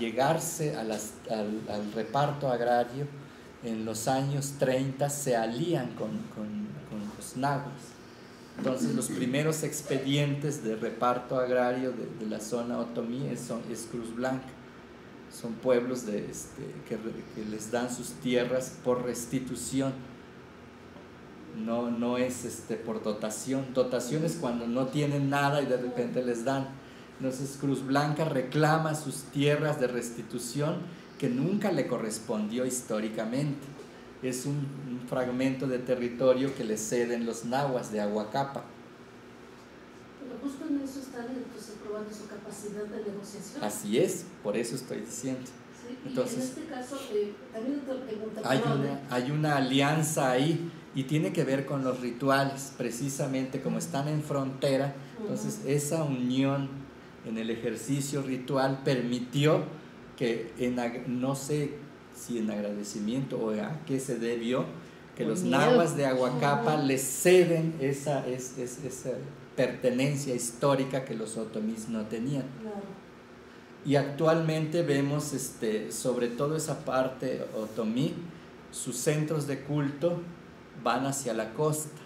llegarse al reparto agrario, en los años 30 se alían con los nahuas. Entonces los primeros expedientes de reparto agrario de la zona otomí es Cruz Blanca. Son pueblos que les dan sus tierras por restitución. No es por dotación. Dotación es cuando no tienen nada y de repente les dan. Entonces Cruz Blanca reclama sus tierras de restitución que nunca le correspondió históricamente. Es un fragmento de territorio que le ceden los nahuas de Aguacapa. Pero justo en eso están entonces probando su capacidad de negociación. Así es, por eso estoy diciendo. Sí, entonces, y en este caso, también otra pregunta. Hay una alianza ahí y tiene que ver con los rituales, precisamente como están en frontera. Entonces esa unión en el ejercicio ritual permitió que, no sé si en agradecimiento o a qué se debió, que los nahuas de Aguacapa les ceden esa pertenencia histórica que los otomís no tenían. Claro. Y actualmente vemos sobre todo esa parte otomí, sus centros de culto van hacia la costa.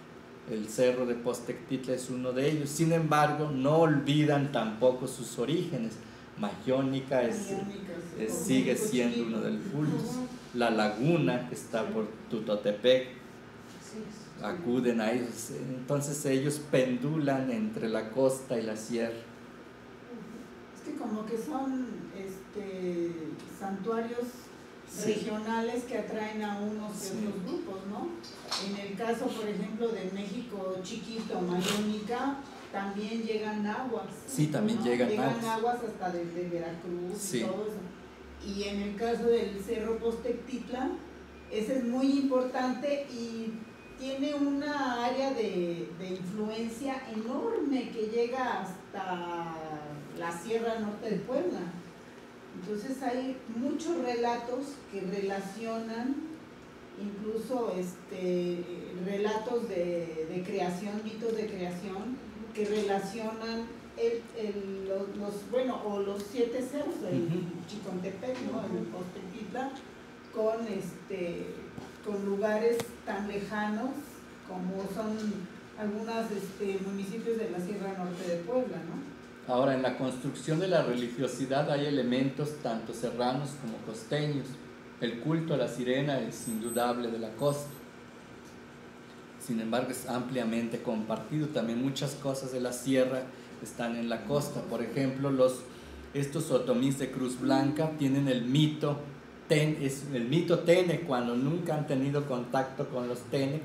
El cerro de Postectitla es uno de ellos. Sin embargo, no olvidan tampoco sus orígenes. Mayónica sigue siendo uno de los cultos. La laguna que está por Tutotepec, acuden a ellos. Entonces ellos pendulan entre la costa y la sierra. Es que como que son santuarios regionales que atraen a unos y otros grupos, ¿no? En el caso, por ejemplo, de México chiquito, Mayónica, también llegan aguas. Sí, también, ¿no? Llegan aguas hasta desde Veracruz y todo eso. Y en el caso del Cerro Postectitla, ese es muy importante y tiene una área de influencia enorme que llega hasta la Sierra Norte de Puebla. Entonces hay muchos relatos que relacionan, incluso relatos de creación, mitos de creación, que relacionan los 7 cerros del Chicontepec, ¿no? El Postectitla, con lugares tan lejanos como son algunos municipios de la Sierra Norte de Puebla, ¿no? Ahora, en la construcción de la religiosidad hay elementos tanto serranos como costeños. El culto a la sirena es indudable de la costa. Sin embargo, es ampliamente compartido. También muchas cosas de la sierra están en la costa. Por ejemplo, estos otomís de Cruz Blanca tienen el mito Tenec, cuando nunca han tenido contacto con los Tenec,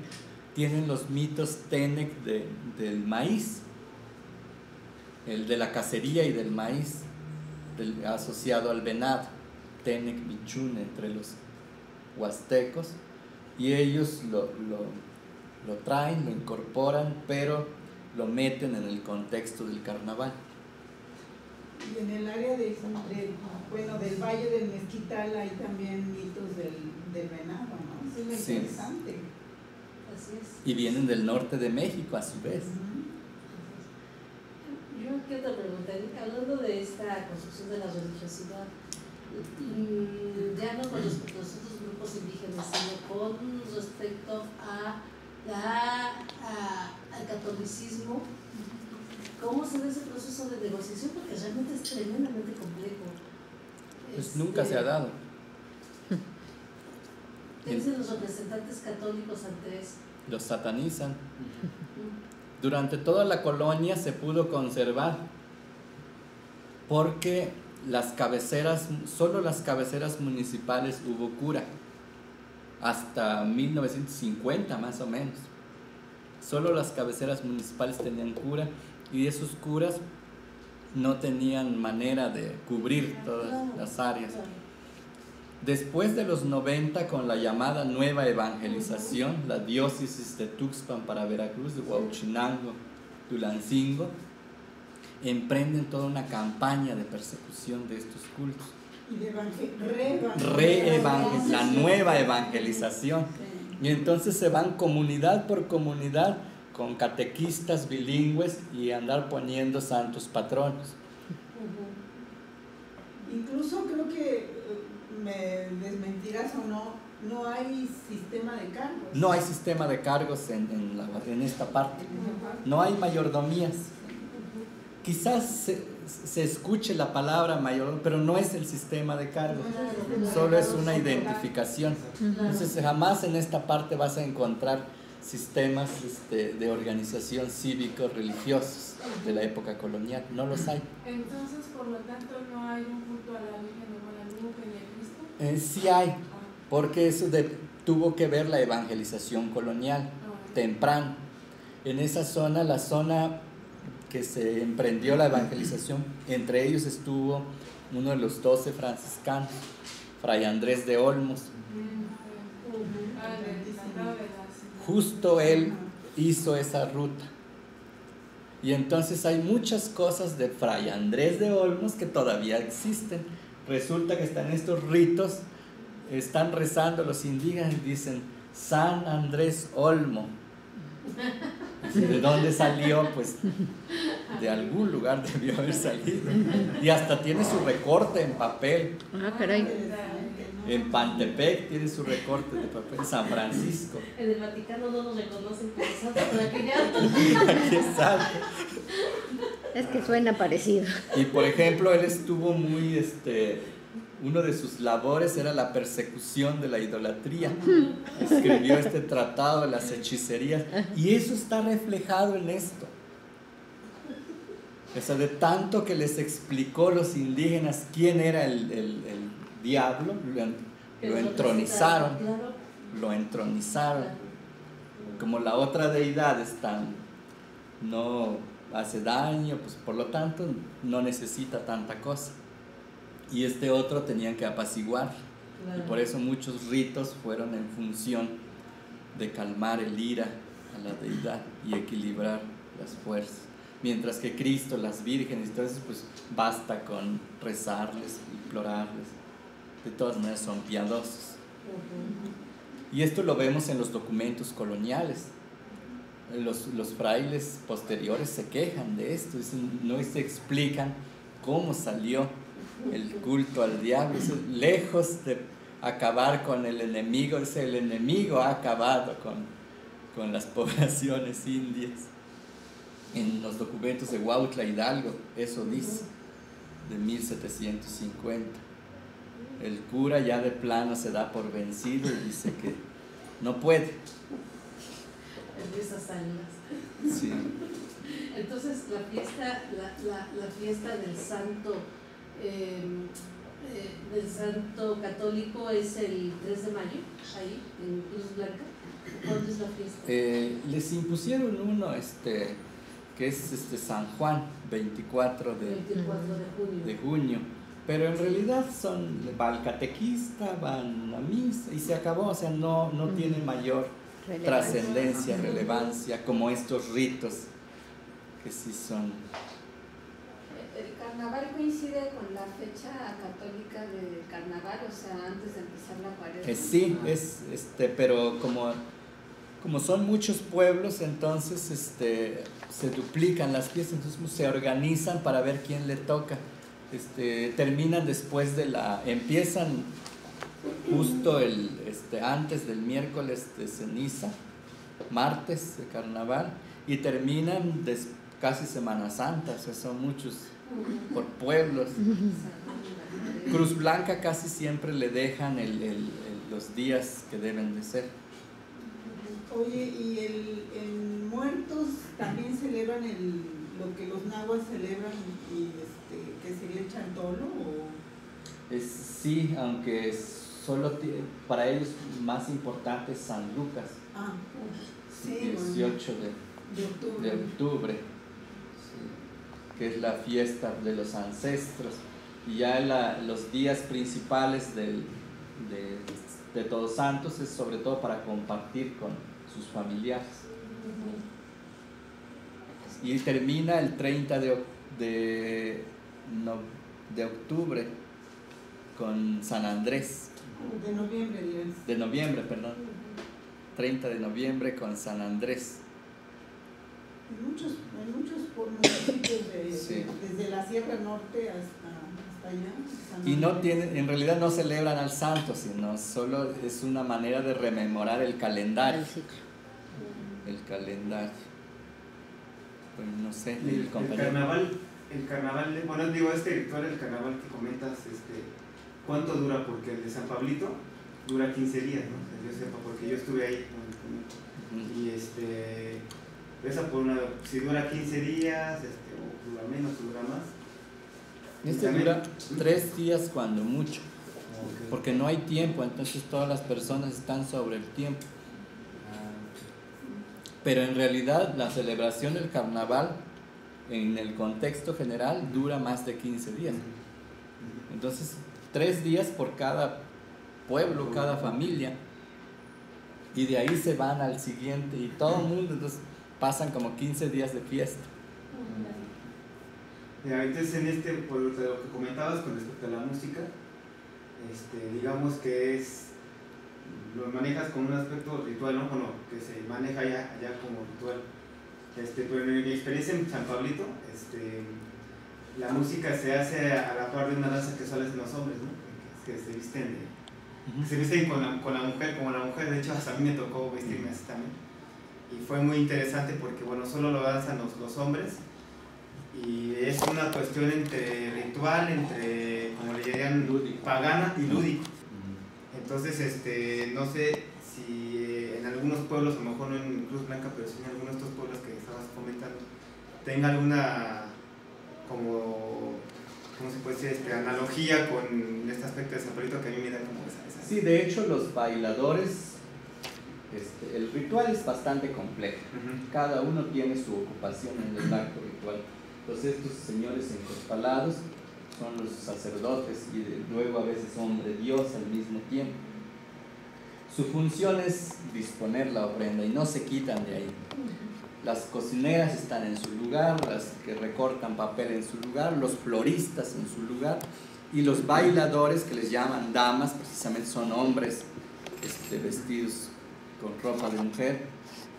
tienen los mitos Tenec del maíz, el de la cacería y del maíz, asociado al venado, Tenec Michún entre los huastecos, y ellos lo traen, lo incorporan, pero lo meten en el contexto del carnaval. Y en el área del Valle del Mezquital hay también mitos del venado, ¿no? Es muy interesante. Así es. Y vienen del norte de México a su vez. Yo quiero preguntar, hablando de esta construcción de la religiosidad, ya no con los otros grupos indígenas, sino con respecto al catolicismo, ¿cómo se ve ese proceso de negociación? Porque realmente es tremendamente complejo. Pues nunca se ha dado. ¿Qué dicen los representantes católicos ante eso? Los satanizan. Durante toda la colonia se pudo conservar porque solo las cabeceras municipales hubo cura, hasta 1950 más o menos. Solo las cabeceras municipales tenían cura y esos curas no tenían manera de cubrir todas las áreas. Después de los 90, con la llamada nueva evangelización, la diócesis de Tuxpan para Veracruz, de Huauchinango, Tulancingo, emprenden toda una campaña de persecución de estos cultos. Y de la nueva evangelización. Y entonces se van comunidad por comunidad con catequistas bilingües y andar poniendo santos patronos. incluso creo que me desmentirás o no hay sistema de cargos. No hay sistema de cargos en esta parte. No hay mayordomías. Quizás se escuche la palabra mayordomía, pero no es el sistema de cargos. Solo es una identificación. Entonces jamás en esta parte vas a encontrar sistemas de organización cívicos religiosos de la época colonial. No los hay. Entonces, por lo tanto, no hay un culto a la Virgen de Guadalupe ni a Cristo. Sí hay, porque eso tuvo que ver la evangelización colonial temprano. En esa zona, la zona que se emprendió la evangelización, entre ellos estuvo uno de los 12 franciscanos, Fray Andrés de Olmos. Justo él hizo esa ruta. Y entonces hay muchas cosas de Fray Andrés de Olmos que todavía existen. Resulta que están estos ritos, están rezando los indígenas y dicen San Andrés Olmo. ¿De dónde salió? Pues de algún lugar debió haber salido. Y hasta tiene su recorte en papel. Ah, caray. En Pantepec tiene su recorte de papel. San Francisco. En el Vaticano no nos reconocen como santos, pero aquí ya. Exacto. Es que suena parecido. Y por ejemplo, él estuvo muy, uno de sus labores era la persecución de la idolatría. Escribió este tratado de las hechicerías y eso está reflejado en esto. O sea, de tanto que les explicó los indígenas quién era el diablo, lo entronizaron. Lo entronizaron. Como la otra deidad no hace daño, pues por lo tanto no necesita tanta cosa. Y este otro tenían que apaciguar. Y por eso muchos ritos fueron en función de calmar el ira a la deidad y equilibrar las fuerzas. Mientras que Cristo, las vírgenes, entonces pues basta con rezarles, implorarles. De todas maneras son piadosos. Y esto lo vemos en los documentos coloniales. Los frailes posteriores se quejan de esto, no se explican cómo salió el culto al diablo. Lejos de acabar con el enemigo, el enemigo ha acabado con las poblaciones indias. En los documentos de Huautla Hidalgo, eso dice, de 1750. El cura ya de plano se da por vencido y dice que no puede. Empieza a salir. Sí. Entonces la fiesta del santo católico es el 3 de mayo, ahí en Cruz Blanca. ¿Cuándo es la fiesta? Les impusieron uno que es San Juan, 24 de junio, pero en realidad va al catequista, van a misa y se acabó. O sea, no tiene mayor trascendencia, relevancia como estos ritos que sí son. ¿El carnaval coincide con la fecha católica del carnaval, o sea, antes de empezar la cuaresma? Sí, pero como son muchos pueblos, entonces se duplican las fiestas, entonces se organizan para ver quién le toca. Terminan después empiezan justo antes del miércoles de ceniza, martes de carnaval, y terminan casi Semana Santa. O sea, son muchos por pueblos. Cruz Blanca casi siempre le dejan los días que deben de ser. Oye, ¿y en Muertos también celebran lo que los nahuas celebran, que sería el chantolo? Sí, aunque solo para ellos más importante es San Lucas. Sí, 18 de octubre, sí, que es la fiesta de los ancestros. Y ya los días principales de Todos Santos es sobre todo para compartir con sus familiares. Y termina el 30 de octubre con San Andrés. De noviembre, perdón. 30 de noviembre con San Andrés. En muchos municipios desde la Sierra Norte hasta allá. Y no tienen, en realidad no celebran al santo, sino solo es una manera de rememorar el calendario. El calendario. Pues no sé, el carnaval, bueno, digo, este ritual, el carnaval que comentas, ¿cuánto dura? Porque el de San Pablito dura 15 días, ¿no? O sea, yo sepa, porque yo estuve ahí. Y esa por una, si dura 15 días, o dura menos, o dura más. Dura 3 días cuando mucho, Okay. porque no hay tiempo, entonces todas las personas están sobre el tiempo. Pero en realidad la celebración del carnaval, en el contexto general, dura más de 15 días. Entonces, 3 días por cada pueblo, cada familia, y de ahí se van al siguiente, y todo el mundo, entonces pasan como 15 días de fiesta. Entonces, por lo que comentabas con respecto a la música, digamos que lo manejas como un aspecto ritual, ¿no? Bueno, que se maneja allá como ritual. Pero en mi experiencia en San Pablito, la música se hace a la par de una danza que suelen hacer los hombres, ¿no? Que se visten con la mujer, como la mujer. De hecho, hasta a mí me tocó vestirme así también. Y fue muy interesante porque, bueno, solo lo danzan los hombres. Y es una cuestión entre ritual, entre, como le dirían, pagana y lúdico. Entonces, no sé si en algunos pueblos, a lo mejor no en Cruz Blanca, pero sí en algunos de estos pueblos que estabas comentando, tenga alguna, ¿cómo se puede decir? Analogía con este aspecto de San Pablito que a mí me da como esa. Sí, de hecho los bailadores, el ritual es bastante complejo. Cada uno tiene su ocupación en el acto ritual. Entonces estos señores encospalados son los sacerdotes y luego a veces hombre Dios al mismo tiempo. Su función es disponer la ofrenda y no se quitan de ahí. Las cocineras están en su lugar, las que recortan papel en su lugar, los floristas en su lugar, y los bailadores, que les llaman damas, precisamente son hombres vestidos con ropa de mujer.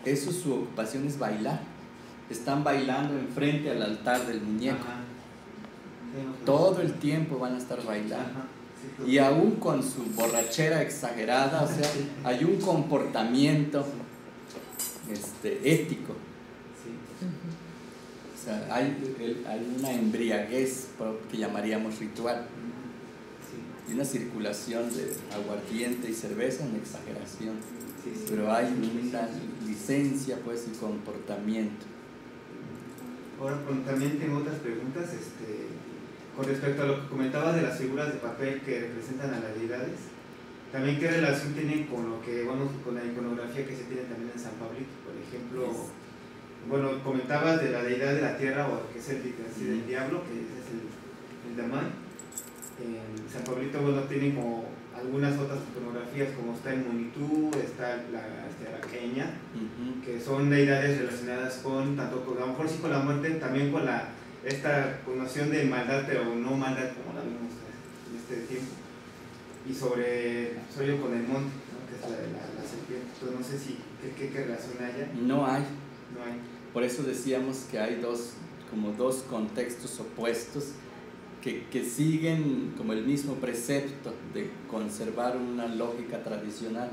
Eso, su ocupación es bailar. Están bailando enfrente al altar del muñeco. Todo el tiempo van a estar bailando. Y aún con su borrachera exagerada, o sea, hay un comportamiento ético. O sea, hay una embriaguez que llamaríamos ritual. Y una circulación de aguardiente y cerveza en exageración. Pero hay una licencia, pues, y comportamiento. Ahora, también tengo otras preguntas con respecto a lo que comentabas de las figuras de papel que representan a las deidades. También, ¿qué relación tienen con con la iconografía que se tiene también en San Pablito? Por ejemplo, bueno, comentabas de la deidad de la tierra, o que es el del diablo, que es el Damay. En San Pablito, bueno, tienen como algunas otras iconografías, como está el Munitú, está la Araqueña, que son deidades relacionadas con, tanto con, a lo mejor sí con la muerte, también con esta noción de maldad, pero no maldad como la vimos en este tiempo. Y sobre con el monte, ¿no? Que es la serpiente. Entonces, no sé si qué relación haya. No hay. Por eso decíamos que hay dos contextos opuestos que siguen como el mismo precepto de conservar una lógica tradicional.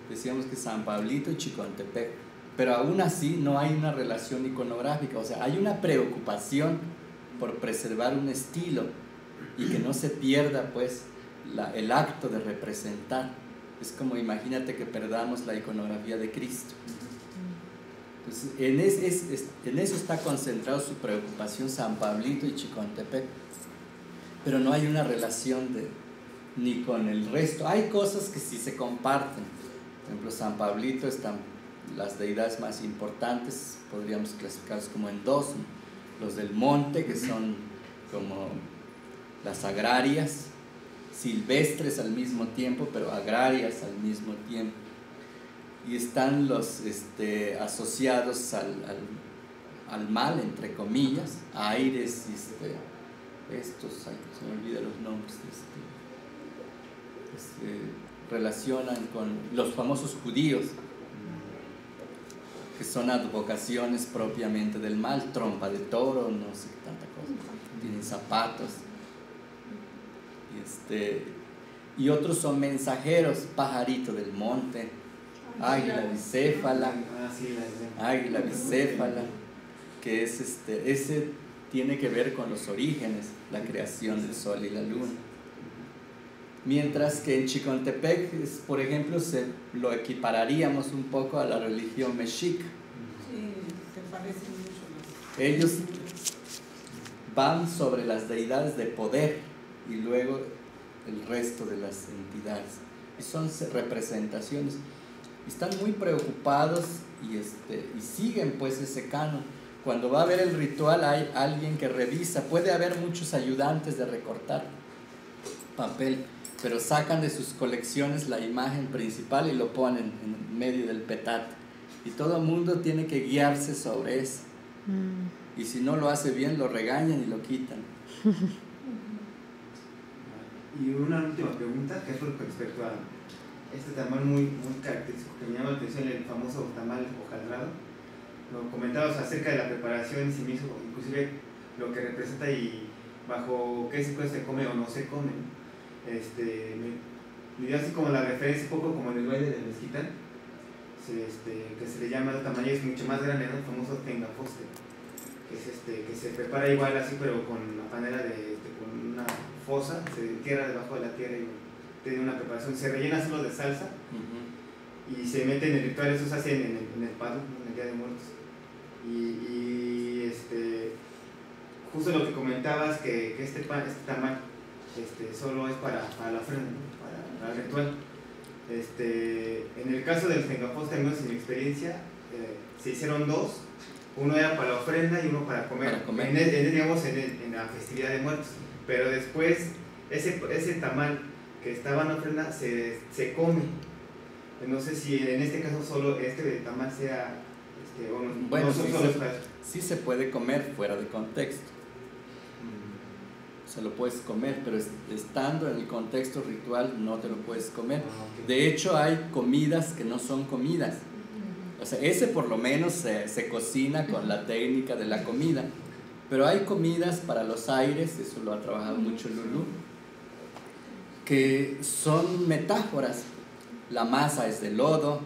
Decíamos que San Pablito y Chicontepec, pero aún así no hay una relación iconográfica. O sea, hay una preocupación por preservar un estilo y que no se pierda, pues, el acto de representar. Es como, imagínate que perdamos la iconografía de Cristo. Entonces, en eso está concentrado su preocupación San Pablito y Chicontepec, pero no hay una relación ni con el resto. Hay cosas que sí se comparten. Por ejemplo, San Pablito están las deidades más importantes, podríamos clasificarlos como en dos: los del monte, que son como las agrarias, silvestres al mismo tiempo, pero agrarias al mismo tiempo. Y están los asociados al mal, entre comillas, Aires, se me olvidan los nombres, relacionan con los famosos judíos, que son advocaciones propiamente del mal, trompa de toro, no sé qué tanta cosa, tienen zapatos. y otros son mensajeros, pajarito del monte, águila bicéfala, águila bicéfala, que es ese tiene que ver con los orígenes, la creación del sol y la luna. Mientras que en Chicontepec, por ejemplo, lo equipararíamos un poco a la religión mexica. Sí, se parecen mucho más. Ellos van sobre las deidades de poder y luego el resto de las entidades. Y son representaciones. Están muy preocupados y siguen pues ese canon. Cuando va a haber el ritual hay alguien que revisa. Puede haber muchos ayudantes de recortar papel, pero sacan de sus colecciones la imagen principal y lo ponen en medio del petate. Y todo el mundo tiene que guiarse sobre eso. Y si no lo hace bien, lo regañan y lo quitan. Y una última pregunta, que es con respecto a este tamal muy característico que me llama la atención, el famoso tamal hojaldrado. Lo comentabas acerca de la preparación y se me hizo inclusive lo que representa y bajo qué secuencia se come o no se come. Me dio así como la referencia un poco como en el baile del mezquital, que se le llama de otra manera, es mucho más grande, ¿no? El famoso tengaposte, que se prepara igual así pero con la manera con una fosa, se entierra debajo de la tierra y tiene una preparación, se rellena solo de salsa y se mete en el ritual. Eso se hace en el pado, en el Día de Muertos. Justo lo que comentabas, que este tamal solo es para la ofrenda, ¿no? Para el ritual. En el caso del tengaposte, al menos en mi experiencia, se hicieron dos. Uno era para la ofrenda y uno para comer, en la festividad de muertos. Pero después, ese tamal que estaba en la ofrenda se come. No sé si en este caso solo este tamal sea... Bueno, sí se puede comer fuera de contexto. Se lo puedes comer, pero estando en el contexto ritual no te lo puedes comer. De hecho, hay comidas que no son comidas. O sea, ese por lo menos se cocina con la técnica de la comida. Pero hay comidas para los aires, eso lo ha trabajado mucho Lulú, que son metáforas. La masa es de lodo.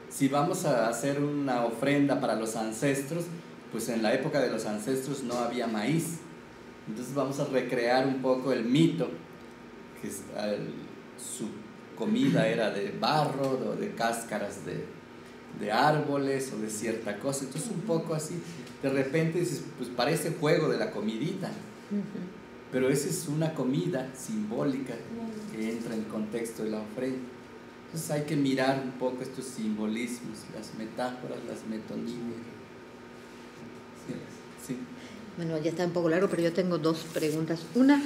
Si vamos a hacer una ofrenda para los ancestros, pues en la época de los ancestros no había maíz. Entonces vamos a recrear un poco el mito, que su comida era de barro o de cáscaras de árboles o de cierta cosa. Entonces un poco así, de repente dices, pues parece juego de la comidita, pero esa es una comida simbólica que entra en el contexto de la ofrenda. Entonces hay que mirar un poco estos simbolismos, las metáforas, las metonimias. Sí. Bueno, ya está un poco largo, pero yo tengo dos preguntas. Una,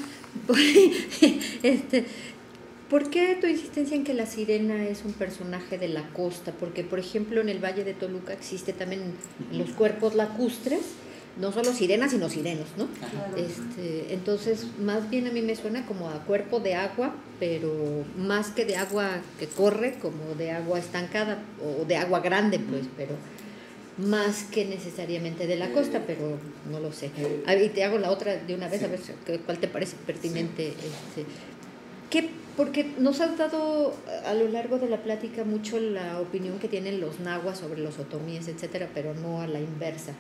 ¿por qué tu insistencia en que la sirena es un personaje de la costa? Porque, por ejemplo, en el Valle de Toluca existe también los cuerpos lacustres, no solo sirenas, sino sirenos, ¿no? Entonces, más bien a mí me suena como a cuerpo de agua, pero más que de agua que corre, como de agua estancada o de agua grande, pues, pero más que necesariamente de la costa, pero no lo sé. Y te hago la otra de una vez, a ver cuál te parece pertinente. Porque nos has dado a lo largo de la plática mucho la opinión que tienen los nahuas sobre los otomíes, etcétera, pero no a la inversa.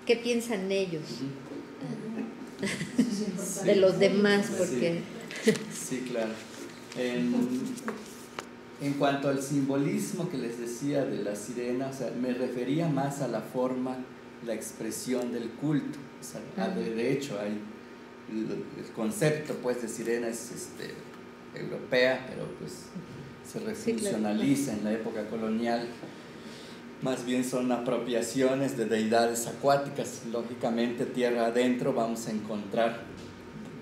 ¿Qué piensan ellos de los demás? Porque... Sí, claro. En cuanto al simbolismo que les decía de la sirena, o sea, me refería más a la forma, la expresión del culto. O sea, de hecho, hay el concepto pues de sirena es europea, pero pues se refuncionaliza en la época colonial. Más bien son apropiaciones de deidades acuáticas. Lógicamente, tierra adentro vamos a encontrar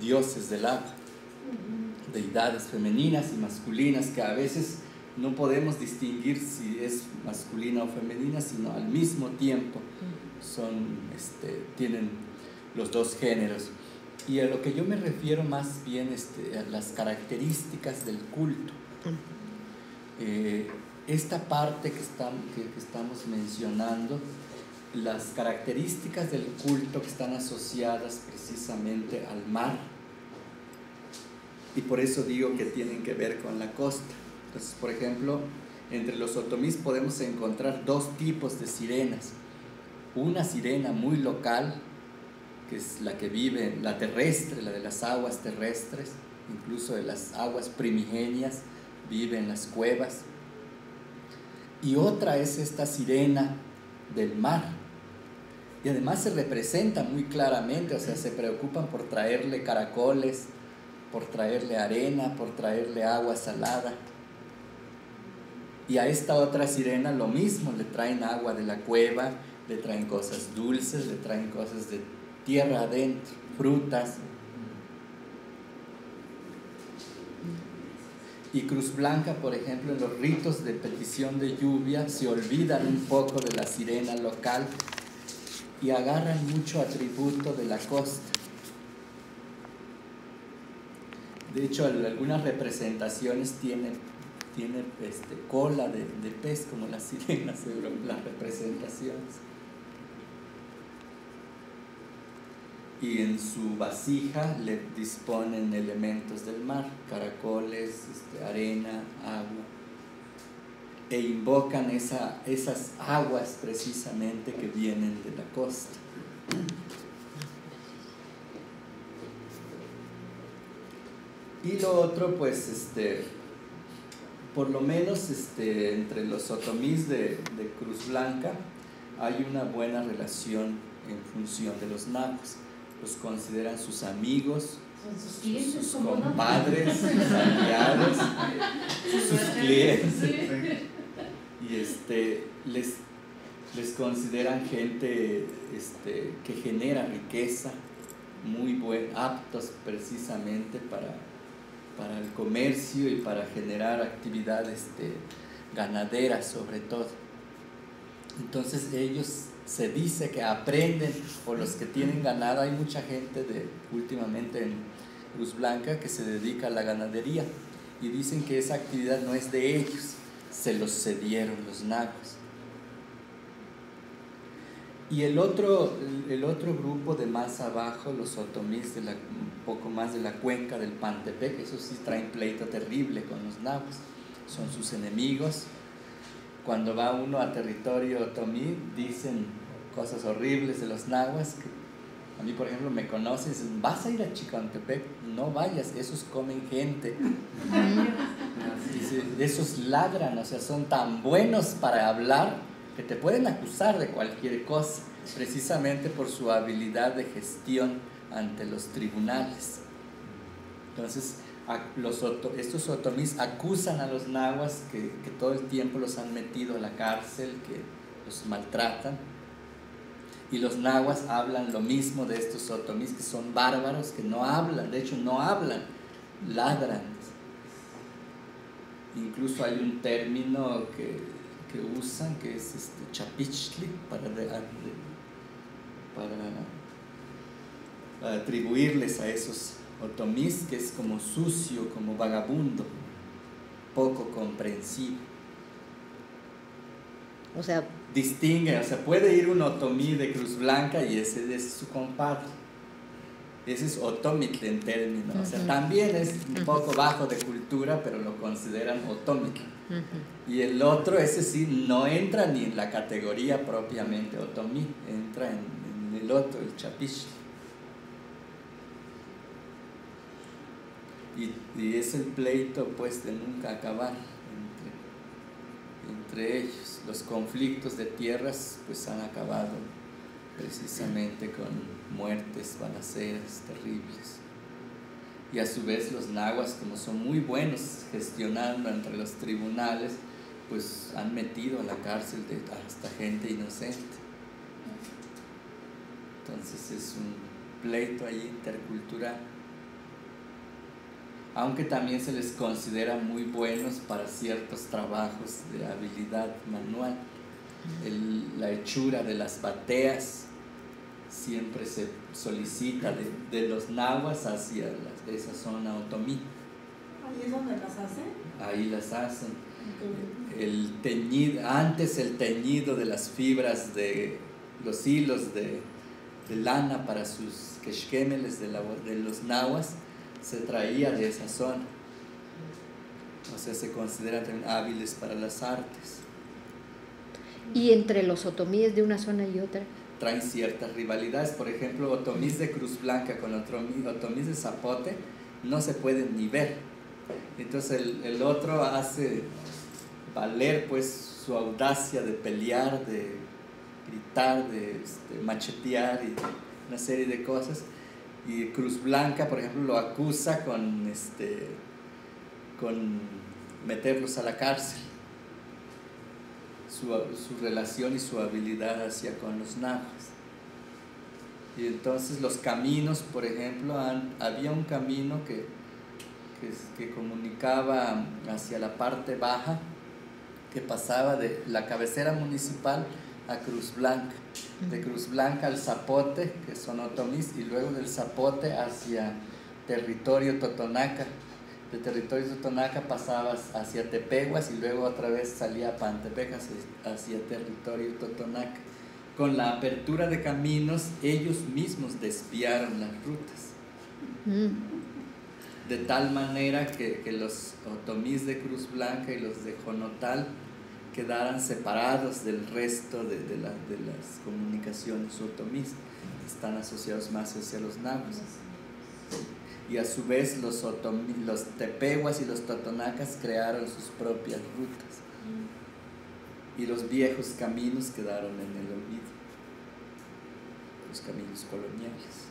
dioses del agua, deidades femeninas y masculinas, que a veces no podemos distinguir si es masculina o femenina, sino al mismo tiempo tienen los dos géneros. Y a lo que yo me refiero más bien a las características del culto. Esta parte que estamos mencionando, las características del culto que están asociadas precisamente al mar, y por eso digo que tienen que ver con la costa. Entonces, por ejemplo, entre los otomís podemos encontrar dos tipos de sirenas. Una sirena muy local, que es la que vive, la terrestre, la de las aguas terrestres, incluso de las aguas primigenias, vive en las cuevas. Y otra es esta sirena del mar. Y además se representa muy claramente, o sea, se preocupan por traerle caracoles, por traerle arena, por traerle agua salada. Y a esta otra sirena lo mismo, le traen agua de la cueva, le traen cosas dulces, le traen cosas de tierra adentro, frutas. Y Cruz Blanca, por ejemplo, en los ritos de petición de lluvia, se olvidan un poco de la sirena local y agarran mucho atributo de la costa. De hecho, algunas representaciones tienen cola de pez, como las sirenas, las representaciones. Y en su vasija le disponen elementos del mar, caracoles, arena, agua, e invocan esas aguas precisamente que vienen de la costa. Y lo otro, pues, por lo menos entre los otomís de Cruz Blanca hay una buena relación en función de los nahuas. Los consideran sus amigos, sus compadres, sus aliados, sus clientes. Y les consideran gente que genera riqueza, muy aptos precisamente para el comercio y para generar actividades ganaderas sobre todo. Entonces ellos se dice que aprenden, o los que tienen ganado, hay mucha gente últimamente en Cruz Blanca que se dedica a la ganadería y dicen que esa actividad no es de ellos, se los cedieron los nahuas. Y el otro grupo de más abajo, los otomís un poco más de la cuenca del Pantepec, esos sí traen pleito terrible con los nahuas, son sus enemigos. Cuando va uno a territorio otomí, dicen cosas horribles de los nahuas. A mí, por ejemplo, me conocen y dicen, ¿vas a ir a Chicontepec? No vayas, esos comen gente. Esos ladran, o sea, son tan buenos para hablar que te pueden acusar de cualquier cosa, precisamente por su habilidad de gestión ante los tribunales. Entonces, estos otomís acusan a los nahuas que todo el tiempo los han metido a la cárcel, que los maltratan, y los nahuas hablan lo mismo de estos otomís, que son bárbaros, que no hablan, de hecho no hablan, ladran. Incluso hay un término que usan, que es chapichli, para atribuirles a esos otomís, que es como sucio, como vagabundo, poco comprensivo. O sea, distinguen, o sea, puede ir un otomí de Cruz Blanca y ese es su compadre. Ese es otomitl en términos, o sea, también es un poco bajo de cultura, pero lo consideran otomitl. Y el otro, ese sí, no entra ni en la categoría propiamente otomí, entra en el otro, el chapish. Y es el pleito, pues, de nunca acabar entre ellos. Los conflictos de tierras, pues, han acabado precisamente con muertes, balaceras terribles. Y a su vez los nahuas, como son muy buenos gestionando entre los tribunales, pues han metido a la cárcel hasta gente inocente. Entonces es un pleito ahí intercultural. Aunque también se les considera muy buenos para ciertos trabajos de habilidad manual. La hechura de las bateas siempre se solicita de los nahuas hacia esa zona otomí. ¿Ahí es donde las hacen? Ahí las hacen. Antes el teñido de las fibras de los hilos de lana para sus quexquemeles de los nahuas, se traía de esa zona. O sea, se consideran también hábiles para las artes. ¿Y entre los otomíes de una zona y otra? Traen ciertas rivalidades. Por ejemplo, otomís de Cruz Blanca con otomís de Zapote no se pueden ni ver. Entonces el otro hace valer pues su audacia de pelear, de gritar, de machetear y una serie de cosas. Y Cruz Blanca, por ejemplo, lo acusa con meterlos a la cárcel. Su relación y su habilidad hacia con los nahuas. Y entonces los caminos, por ejemplo, había un camino que comunicaba hacia la parte baja, que pasaba de la cabecera municipal a Cruz Blanca, de Cruz Blanca al Zapote, que son otomís, y luego del Zapote hacia territorio totonaca. De territorio totonaca pasabas hacia Tepehuas y luego otra vez salía a Pantepec hacia territorio totonaca. Con la apertura de caminos, ellos mismos desviaron las rutas. De tal manera que los otomís de Cruz Blanca y los de Jonotal quedaran separados del resto de las comunicaciones otomís. Están asociados más hacia los nahuas. Y a su vez los tepehuas y los totonacas crearon sus propias rutas. Y los viejos caminos quedaron en el olvido. Los caminos coloniales.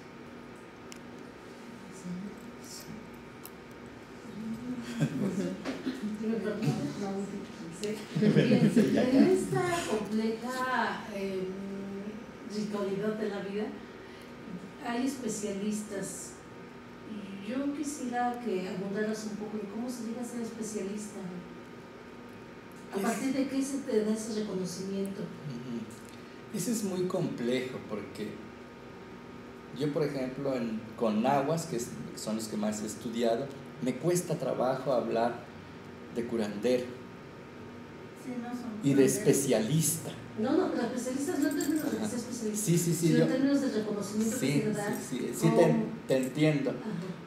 En esta compleja ritualidad de la vida hay especialistas. Yo quisiera que abundaras un poco de cómo se llega a ser especialista. ¿A partir de qué se te da ese reconocimiento? Ese es muy complejo porque yo, por ejemplo, con nahuas, que son los que más he estudiado, me cuesta trabajo hablar de curandero y de especialista. No, pero especialistas no en términos de que sea especialista, sí, sino en términos de reconocimiento que se da. Sí, te entiendo.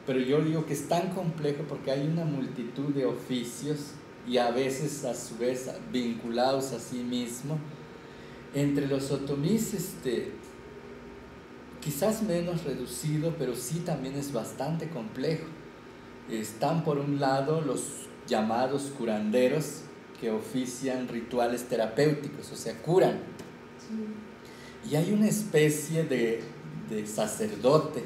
Pero yo digo que es tan complejo porque hay una multitud de oficios y a veces a su vez vinculados a sí mismo. Entre los otomís, quizás menos reducido, pero sí también es bastante complejo. Están por un lado los llamados curanderos, que ofician rituales terapéuticos, o sea, curan. Sí. Y hay una especie de sacerdote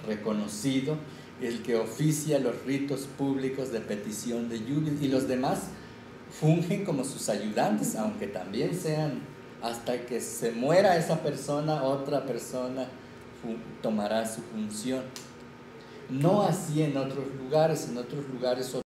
reconocido, el que oficia los ritos públicos de petición de lluvia, y los demás fungen como sus ayudantes, aunque también sean, hasta que se muera esa persona, otra persona tomará su función. No así en otros lugares